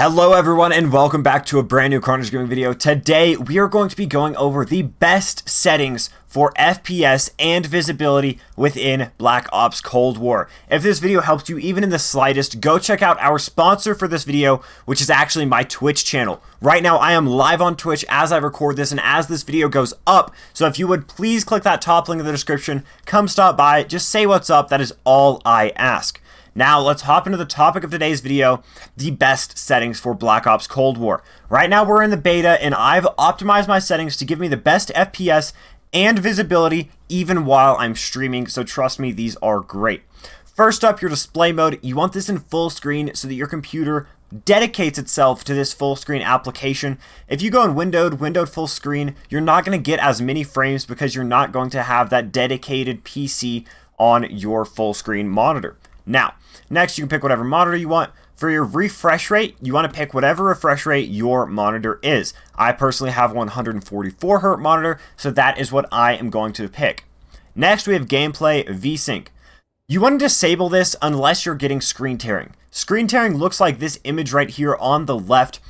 Hello everyone and welcome back to a brand new Carnage gaming video. Today we are going to be going over the best settings for FPS and visibility within Black Ops Cold War. If this video helps you even in the slightest, go check out our sponsor for this video, which is actually my Twitch channel. Right now I am live on Twitch as I record this and as this video goes up, so if you would please click that top link in the description, come stop by, just say what's up, that is all I ask. Now, let's hop into the topic of today's video, the best settings for Black Ops Cold War. Right now, we're in the beta, and I've optimized my settings to give me the best FPS and visibility even while I'm streaming, so trust me, these are great. First up, your display mode. You want this in full screen so that your computer dedicates itself to this full screen application. If you go in windowed full screen, you're not going to get as many frames because you're not going to have that dedicated PC on your full screen monitor. Now, next you can pick whatever monitor you want. For your refresh rate, you want to pick whatever refresh rate your monitor is. I personally have 144 Hz monitor, so that is what I am going to pick. Next, we have gameplay VSync. You want to disable this unless you're getting screen tearing. Screen tearing looks like this image right here on the left.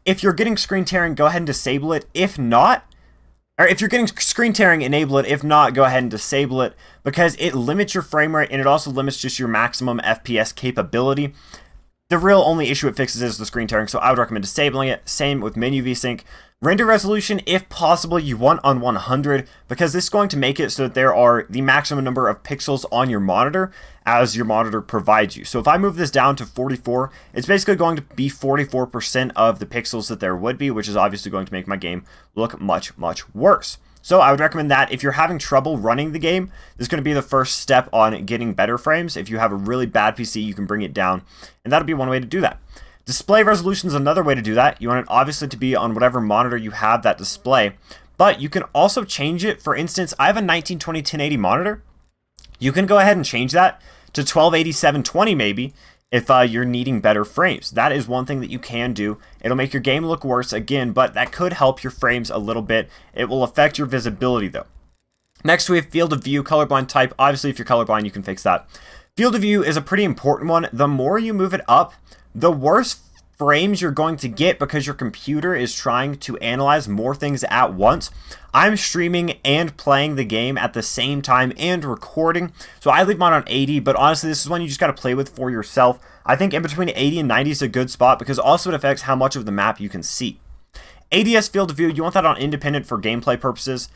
If you're getting screen tearing, go ahead and disable it. If not, or if you're getting screen tearing, enable it. If not, go ahead and disable it because it limits your frame rate and it also limits just your maximum FPS capability. The real only issue it fixes is the screen tearing, so I would recommend disabling it. Same with menu VSync. Render resolution, if possible, you want on 100 because this is going to make it so that there are the maximum number of pixels on your monitor as your monitor provides you. So if I move this down to 44, it's basically going to be 44% of the pixels that there would be, which is obviously going to make my game look much, much worse. So I would recommend that if you're having trouble running the game, this is going to be the first step on getting better frames. If you have a really bad PC, you can bring it down, and that'll be one way to do that. Display resolution is another way to do that. You want it obviously to be on whatever monitor you have that display, but you can also change it. For instance, I have a 1920 1080 monitor. You can go ahead and change that to 1280 720 maybe if you're needing better frames. That is one thing that you can do. It'll make your game look worse again, but that could help your frames a little bit. It will affect your visibility though. Next, we have field of view, colorblind type. Obviously, if you're colorblind, you can fix that. Field of view is a pretty important one. The more you move it up, the worse frames you're going to get because your computer is trying to analyze more things at once. I'm streaming and playing the game at the same time and recording, so I leave mine on 80, but honestly, this is one you just got to play with for yourself. I think in between 80 and 90 is a good spot because also it affects how much of the map you can see. ADS field of view, you want that on independent for gameplay purposes.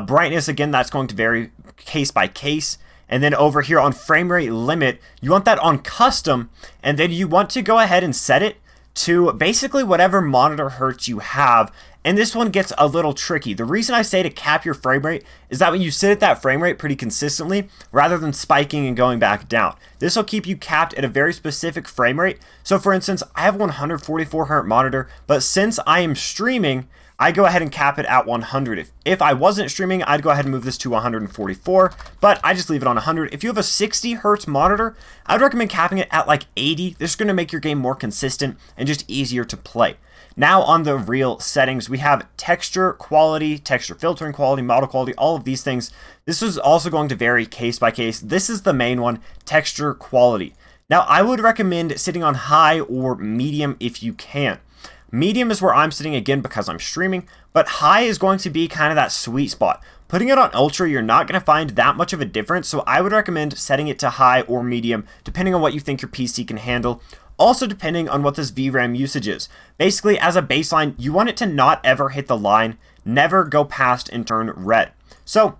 Brightness, again, that's going to vary case by case. And then over here on frame rate limit, you want that on custom, and then you want to go ahead and set it to basically whatever monitor hertz you have. And this one gets a little tricky. The reason I say to cap your frame rate is that when you sit at that frame rate pretty consistently, rather than spiking and going back down, this will keep you capped at a very specific frame rate. So for instance, I have 144 Hz monitor, but since I am streaming, I go ahead and cap it at 100. If I wasn't streaming, I'd go ahead and move this to 144, but I just leave it on 100. If you have a 60 Hz monitor, I'd recommend capping it at like 80. This is going to make your game more consistent and just easier to play. Now on the real settings, we have texture quality, texture filtering quality, model quality, all of these things. This is also going to vary case by case. This is the main one, texture quality. Now I would recommend sitting on high or medium if you can. Medium is where I'm sitting again because I'm streaming, but high is going to be kind of that sweet spot. Putting it on ultra, you're not going to find that much of a difference, so I would recommend setting it to high or medium, depending on what you think your PC can handle. Also depending on what this VRAM usage is. Basically, as a baseline, you want it to not ever hit the line, never go past and turn red. So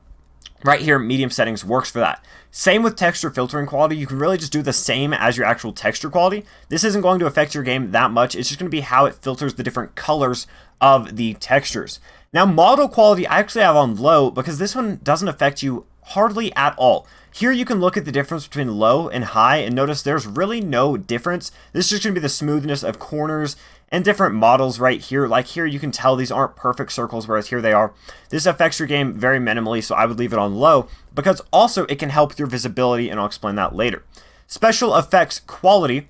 right here, medium settings works for that. Same with texture filtering quality. You can really just do the same as your actual texture quality. This isn't going to affect your game that much. It's just going to be how it filters the different colors of the textures. Now, model quality, I actually have on low because this one doesn't affect you hardly at all. Here you can look at the difference between low and high and notice there's really no difference. This is just going to be the smoothness of corners and different models right here. Like here you can tell these aren't perfect circles, whereas here they are. This affects your game very minimally, so I would leave it on low because also it can help with your visibility, and I'll explain that later. Special effects quality,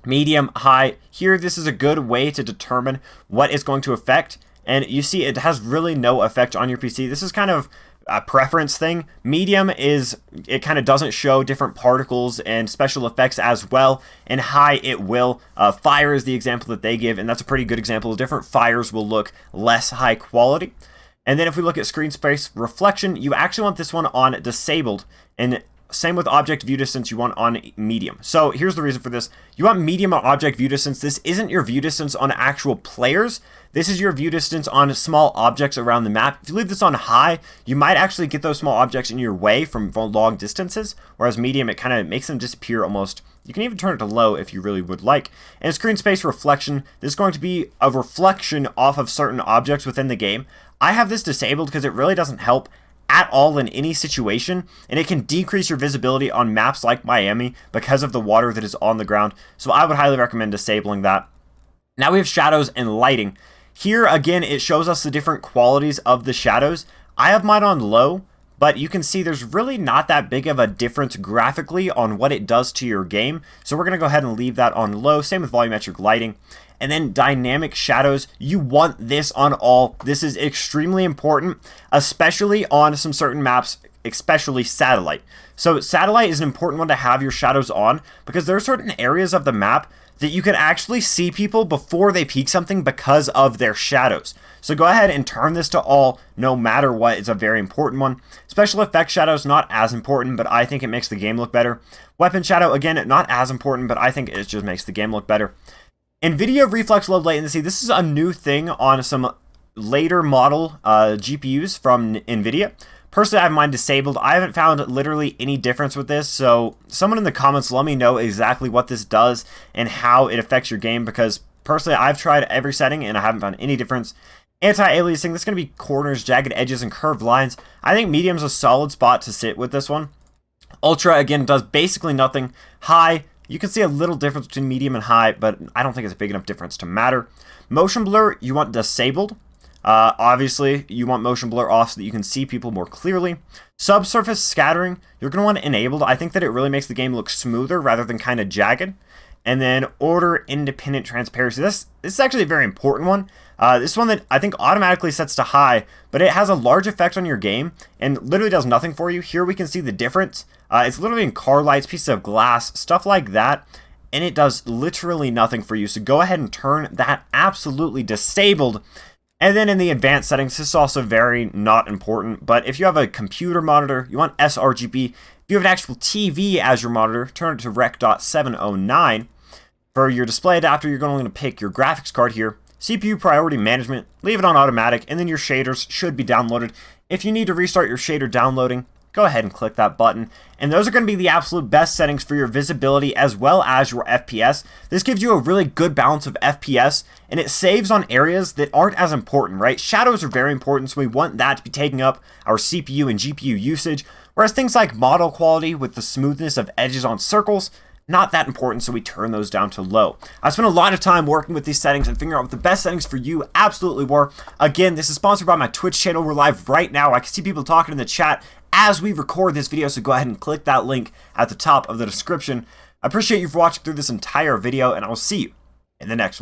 medium, high. Here this is a good way to determine what is going to affect, and you see it has really no effect on your PC. This is kind of preference thing. Medium is, it kind of doesn't show different particles and special effects as well, and high it will. Fire is the example that they give, and that's a pretty good example. Different fires will look less high quality. And then if we look at screen space reflection, you actually want this one on disabled, and same with object view distance, you want on medium. So here's the reason for this. You want medium on object view distance. This isn't your view distance on actual players. This is your view distance on small objects around the map. If you leave this on high, you might actually get those small objects in your way from long distances, whereas medium, it kind of makes them disappear almost. You can even turn it to low if you really would like. And screen space reflection, this is going to be a reflection off of certain objects within the game. I have this disabled because it really doesn't help at all in any situation, and it can decrease your visibility on maps like Miami because of the water that is on the ground. So I would highly recommend disabling that. Now we have shadows and lighting. Here again, it shows us the different qualities of the shadows. I have mine on low, but you can see there's really not that big of a difference graphically on what it does to your game. So we're going to go ahead and leave that on low. Same with volumetric lighting. And then dynamic shadows, you want this on all. This is extremely important, especially on some certain maps, especially satellite. So satellite is an important one to have your shadows on, because there are certain areas of the map that you can actually see people before they peek something because of their shadows. So go ahead and turn this to all no matter what. It's a very important one. Special effects shadows, not as important, but I think it makes the game look better. Weapon shadow, again, not as important, but I think it just makes the game look better. NVIDIA Reflex Low Latency, this is a new thing on some later model GPUs from NVIDIA. Personally, I have mine disabled. I haven't found literally any difference with this, so someone in the comments let me know exactly what this does and how it affects your game, because personally, I've tried every setting and I haven't found any difference. Anti-aliasing, this is going to be corners, jagged edges, and curved lines. I think medium's a solid spot to sit with this one. Ultra, again, does basically nothing. High, you can see a little difference between medium and high, but I don't think it's a big enough difference to matter. Motion blur, you want disabled. Obviously, you want motion blur off so that you can see people more clearly. Subsurface scattering, you're going to want enabled. I think that it really makes the game look smoother rather than kind of jagged. And then order independent transparency. This is actually a very important one. This is one that I think automatically sets to high, but it has a large effect on your game and literally does nothing for you. Here we can see the difference. It's literally in car lights, pieces of glass, stuff like that, and it does literally nothing for you. So go ahead and turn that absolutely disabled. And then in the advanced settings, this is also very not important, but if you have a computer monitor, you want sRGB. If you have an actual TV as your monitor, turn it to Rec.709. For your display adapter, you're going to pick your graphics card here. CPU priority management, leave it on automatic, and then your shaders should be downloaded. If you need to restart your shader downloading, go ahead and click that button. And those are going to be the absolute best settings for your visibility as well as your FPS. This gives you a really good balance of FPS, and it saves on areas that aren't as important, right? Shadows are very important, so we want that to be taking up our CPU and GPU usage, whereas things like model quality with the smoothness of edges on circles, not that important, so we turn those down to low. I spent a lot of time working with these settings and figuring out what the best settings for you absolutely were. Again, this is sponsored by my Twitch channel. We're live right now. I can see people talking in the chat as we record this video, so go ahead and click that link at the top of the description. I appreciate you for watching through this entire video, and I will see you in the next one.